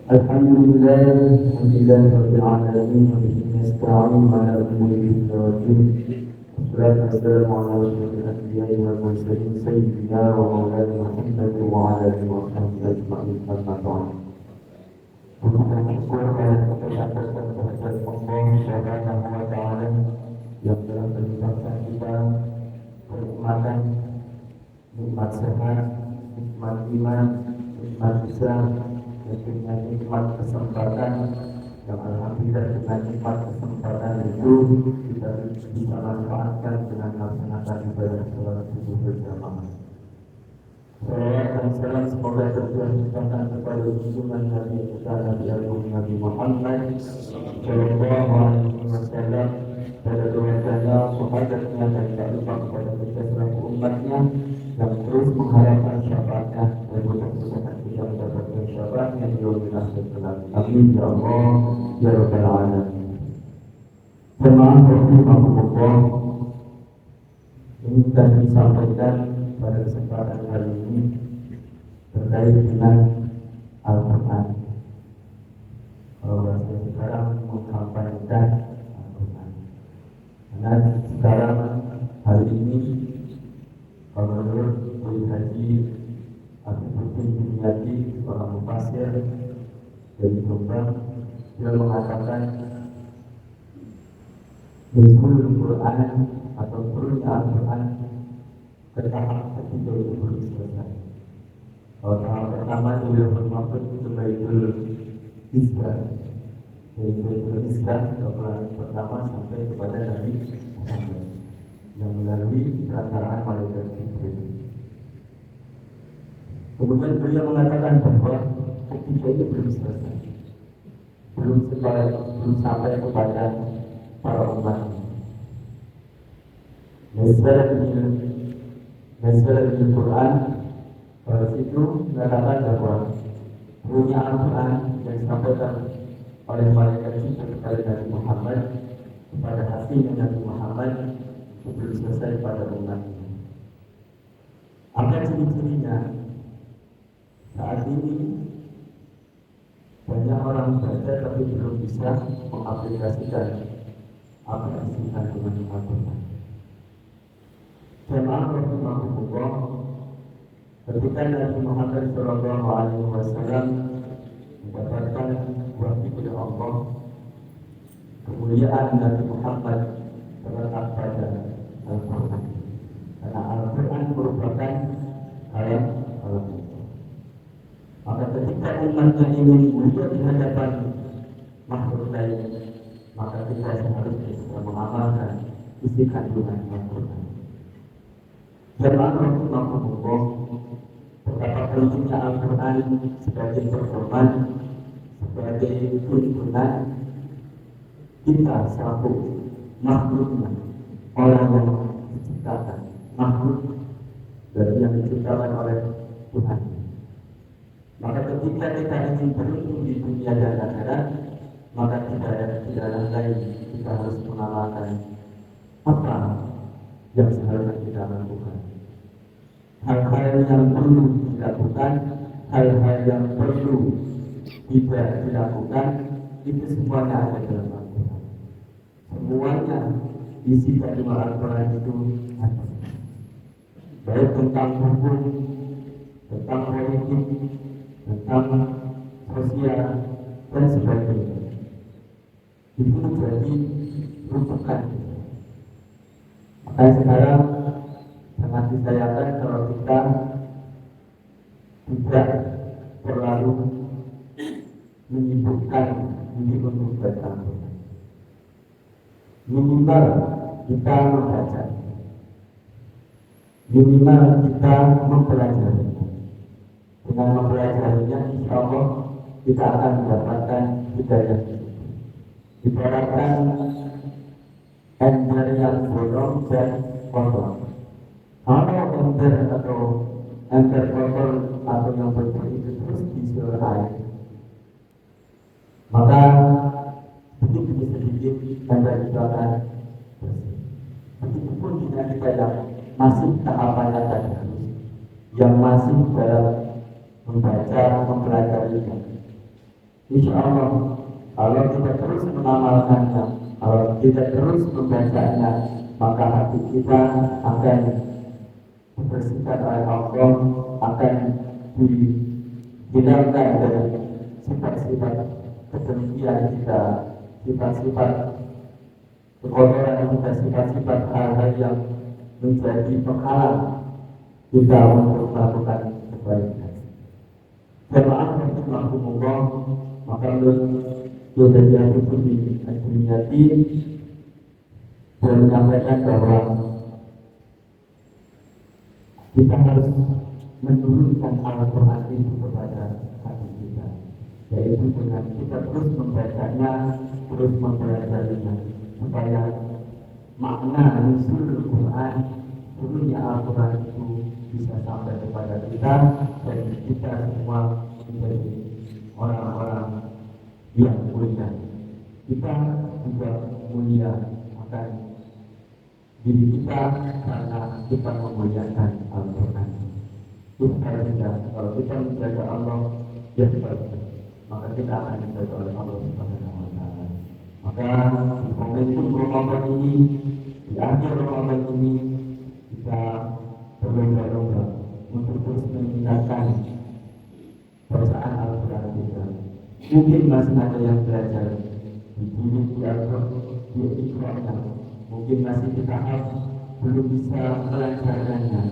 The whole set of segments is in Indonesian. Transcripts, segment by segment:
الحمد لله رب العالمين وبه نستعين على امور الدنيا والدين والصلاه والسلام على اشرف الانبياء والمرسلين سيدنا ومولانا محمد وعلى اله وصحبه اجمعين اما بعد. Kita bersyukur atas kehadirat Allah Subhanahu wa taala yang telah menyebabkan kita kenikmatan, nikmat sehat, nikmat iman, nikmat Islam, dan dengan nikmat kesempatan yang alhamdulillah dengan nikmat kesempatan itu kita bisa manfaatkan dengan melaksanakan ibadah salat subuh berjamaah. Salawat dan salam semoga tercurahkan kepada junjungan Nabi kita Nabi Muhammad Sallallahu Alaihi Wasallam, pada keluarganya, sahabatnya dan tak lupa kepada kita selaku umatnya yang terus mengharapkan syafaatnya dan mudah-mudahan kita mendapatkan syafaatnya di yaumil akhir kelak. Amin ya Allah ya rabbal alamin. Jemaah rahimahumullah, ini sudah disampaikan pada kesempatan kali ini terkait dengan Al-Quran. Kalau bahasa sekarang mengkampanyekan Al-Quran, karena sekarang hari ini kalau menurut Kiai Haji Afifuddin Bunyadi, seorang mufasir dari Jombang, dia mengatakan Nuzulul Quran atau turunnya Al-Quran ke tahap ketiga itu belum selesai. Kalau tahap pertama itu yang bermaksud itu Baitul Izzah, dari Baitul Izzah ke pertama sampai kepada Nabi Muhammad yang melalui perantaraan malaikat Jibril. Kemudian beliau mengatakan bahwa ketiga itu belum selesai, belum sampai kepada para umat. Nazalah di Quran, pada situ mengatakan bahwa punya Al-Quran yang disampaikan oleh malaikat Jibril kepada Nabi Muhammad, kepada hatinya Nabi Muhammad, itu belum selesai pada umat. Apa ciri-cirinya? Saat ini banyak orang baca tapi belum bisa mengaplikasikan apa yang isi kandungan Al-Quran. Jemaah rahimahumullah, ketika Nabi Muhammad Sallallahu Alaihi Wasallam mendapatkan wahyu dari Allah, kemuliaan Nabi Muhammad terletak pada Al-Quran, karena Al-Quran merupakan kalam Allah. Maka ketika umatnya ingin mulia di hadapan makhluk lain, maka kita seharusnya mengamalkan isi kandungan Al-Quran. Jemaah rahimahumullah, betapa pentingnya Al-Quran sebagai pedoman, sebagai tuntunan kita selaku makhluknya, orang yang diciptakan, makhluk dari yang diciptakan oleh Tuhan. Maka ketika kita ingin beruntung di dunia dan akhirat, maka tidak ada jalan lain, kita harus mengamalkan apa yang seharusnya kita lakukan. Hal-hal yang perlu dilakukan, hal-hal yang perlu tidak dilakukan, itu semuanya ada dalam Al-Quran. Semuanya isi kandungan Al-Quran itu ada. Baik tentang hukum, tentang politik, tentang sosial dan sebagainya. Itu menjadi rujukan. Maka sekarang sangat disayangkan kalau kita tidak terlalu menyibukkan diri untuk baca Al-Quran. Minimal kita membaca, minimal kita mempelajari. Dengan mempelajarinya, insya Allah kita akan mendapatkan hidayah. Ibaratkan ember yang bolong dan kotor. Kalau ember atau ember kotor atau yang bersih itu terus diisi oleh air, maka sedikit ember itu akan bersih. Begitupun dengan kita yang masih tahapannya tadi, yang masih dalam membaca, mempelajarinya, Insya Allah, kalau kita terus mengamalkannya, kalau kita terus membacanya, maka hati kita akan dibersihkan oleh Allah, akan dihindarkan dari sifat-sifat kebencian kita, sifat-sifat kekotoran kita, sifat-sifat hal-hal yang menjadi penghalang kita untuk melakukan kebaikan. Jamaah rahimakumullah, maka Yudhani Al-Qudri Al-Dunyati sudah menyampaikan bahwa kita harus menurunkan Al-Quran itu kepada hati kita, yaitu dengan kita terus membacanya, terus mempelajarinya, supaya makna nusul Quran, turunnya Al-Quran itu bisa sampai kepada kita dan kita semua menjadi orang-orang yang mulia. Kita juga mulia akan diri kita karena kita memuliakan Al-Quran. Kalau kita menjaga Allah, ya maka kita akan dijaga oleh Allah Subhanahu wa Ta'ala. Maka di momentum Ramadan ini, di akhir Ramadan ini, kita berlomba-lomba untuk terus meningkatkan bacaan Al-Quran kita. Mungkin masih ada yang belajar di sini, di Al-Quran, mungkin masih di tahap belum bisa melancarkannya.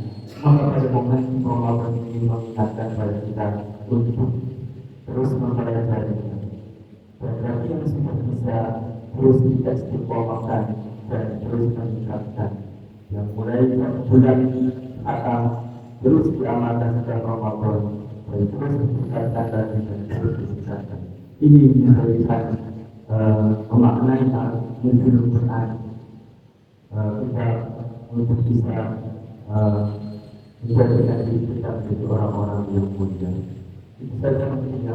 Maka pada momen Ramadan ini mengingatkan pada kita untuk terus mempelajarinya. Dan bagi yang sudah bisa terus kita istiqomahkan dan terus meningkatkan, yang mulai bulan akan terus diamalkan setiap Ramadan dan terus ditingkatkan dan terus ditingkatkan. Ini memberikan memaknai nuzul Quran, kita untuk bisa menjadikan diri kita menjadi orang-orang yang mulia. Itu saja mungkin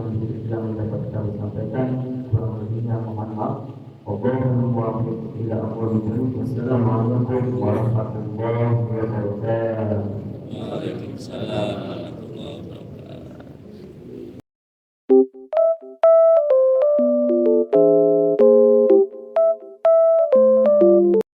yang dapat kami sampaikan. Kurang lebihnya mohon maaf. Wassalamualaikum warahmatullahi wabarakatuh. Waalaikumsalam.